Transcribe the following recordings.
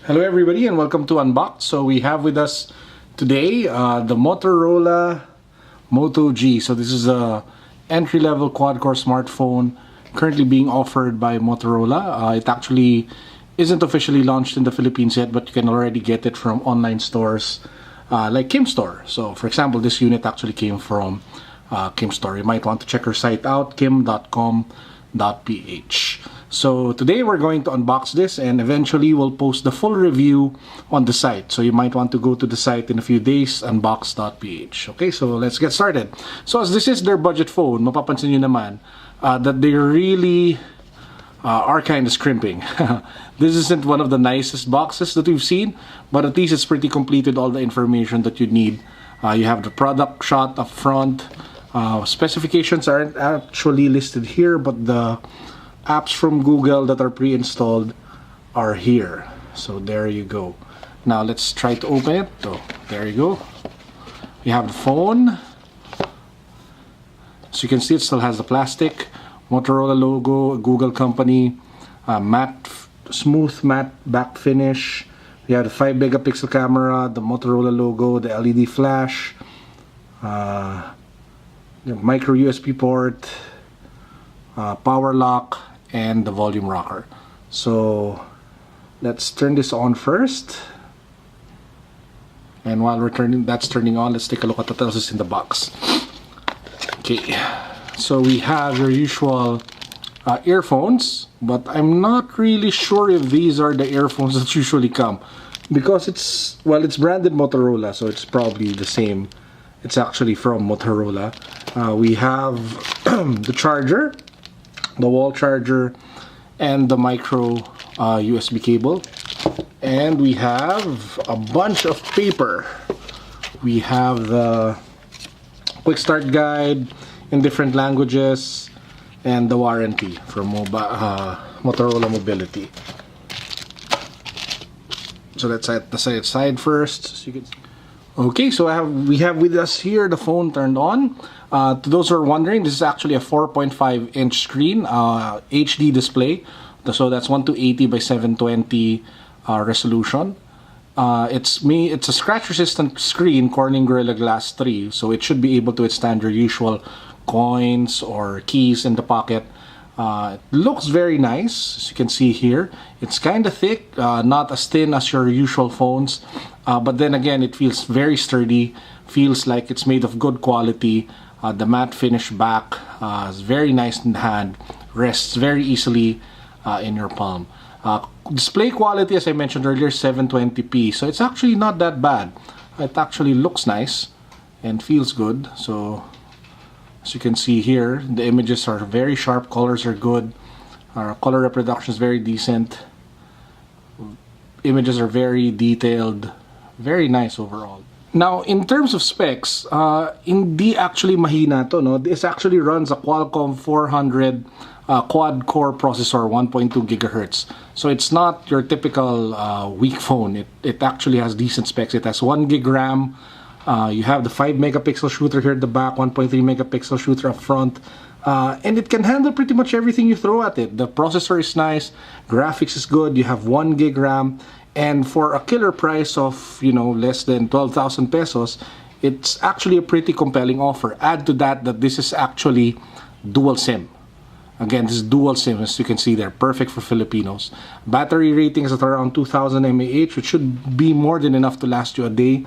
Hello everybody and welcome to Unbox. So we have with us today the Motorola Moto G. So this is a entry-level quad-core smartphone currently being offered by Motorola. It actually isn't officially launched in the Philippines yet, but you can already get it from online stores like Kim Store. So for example, this unit actually came from Kim Store. You might want to check her site out, kim.com.ph. So today we're going to unbox this and eventually we'll post the full review on the site. So you might want to go to the site in a few days, unbox.ph. Okay, so let's get started. So as this is their budget phone, mapapansin nyo naman that they really are kind of scrimping. This isn't one of the nicest boxes that we've seen, but at least it's pretty complete with all the information that you need. You have the product shot up front. Specifications aren't actually listed here, but the apps from Google that are pre-installed are here. So there you go. Now let's try to open it. So there you go. We have the phone. So you can see it still has the plastic Motorola logo, Google company, smooth matte back finish. We have the 5 megapixel camera, the Motorola logo, the LED flash, the micro USB port, power lock, and the volume rocker. So let's turn this on first. And while that's turning on, let's take a look at what else is in the box. Okay, so we have your usual earphones, but I'm not really sure if these are the earphones that usually come, because it's branded Motorola, so it's probably the same. It's actually from Motorola. We have the charger, the wall charger, and the micro USB cable. And we have a bunch of paper. We have the quick start guide in different languages and the warranty for Motorola Mobility. So let's set the side first. So you can see. Okay, so we have with us here the phone turned on. To those who are wondering, this is actually a 4.5-inch screen, HD display. So that's 1280 by 720 resolution. It's a scratch-resistant screen, Corning Gorilla Glass 3, so it should be able to withstand your usual coins or keys in the pocket. It looks very nice, as you can see here. It's kind of thick, not as thin as your usual phones, but then again, it feels very sturdy. Feels like it's made of good quality. The matte finish back is very nice in the hand. Rests very easily in your palm. Display quality, as I mentioned earlier, 720p, so it's actually not that bad. It actually looks nice and feels good. So as you can see here, the images are very sharp, colors are good, color reproduction is very decent, images are very detailed, very nice overall. Now, in terms of specs, hindi actually mahina to, no? This actually runs a Qualcomm 400 quad-core processor, 1.2 gigahertz. So it's not your typical weak phone. It actually has decent specs. It has 1 gig RAM. You have the 5 megapixel shooter here at the back, 1.3 megapixel shooter up front, and it can handle pretty much everything you throw at it. The processor is nice, graphics is good, you have 1 gig RAM, and for a killer price of, less than 12,000 pesos, it's actually a pretty compelling offer. Add to that this is actually dual SIM. Again, this is dual SIM, as you can see there, perfect for Filipinos. Battery rating is at around 2000 mAh, which should be more than enough to last you a day.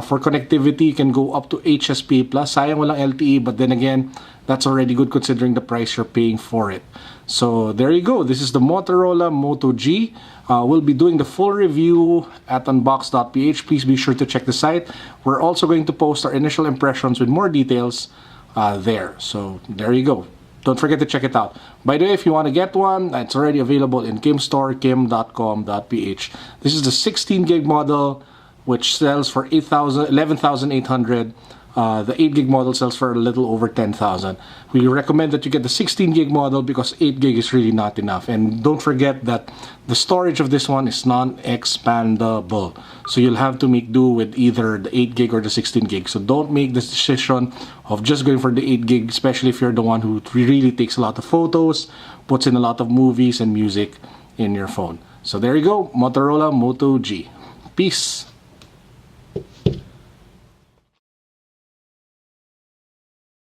For connectivity, you can go up to HSPA+. Sayang walang LTE, but then again, that's already good considering the price you're paying for it. So there you go. This is the Motorola Moto G. We'll be doing the full review at unbox.ph. Please be sure to check the site. We're also going to post our initial impressions with more details there. So there you go. Don't forget to check it out. By the way, if you want to get one, it's already available in Kim Store, kim.com.ph. This is the 16 gig model, which sells for 11,800. The 8 gig model sells for a little over 10,000. We recommend that you get the 16 gig model because 8 gig is really not enough. And don't forget that the storage of this one is non-expandable. So you'll have to make do with either the 8 gig or the 16 gig. So don't make this decision of just going for the 8 gig, especially if you're the one who really takes a lot of photos, puts in a lot of movies and music in your phone. So there you go, Motorola Moto G. Peace.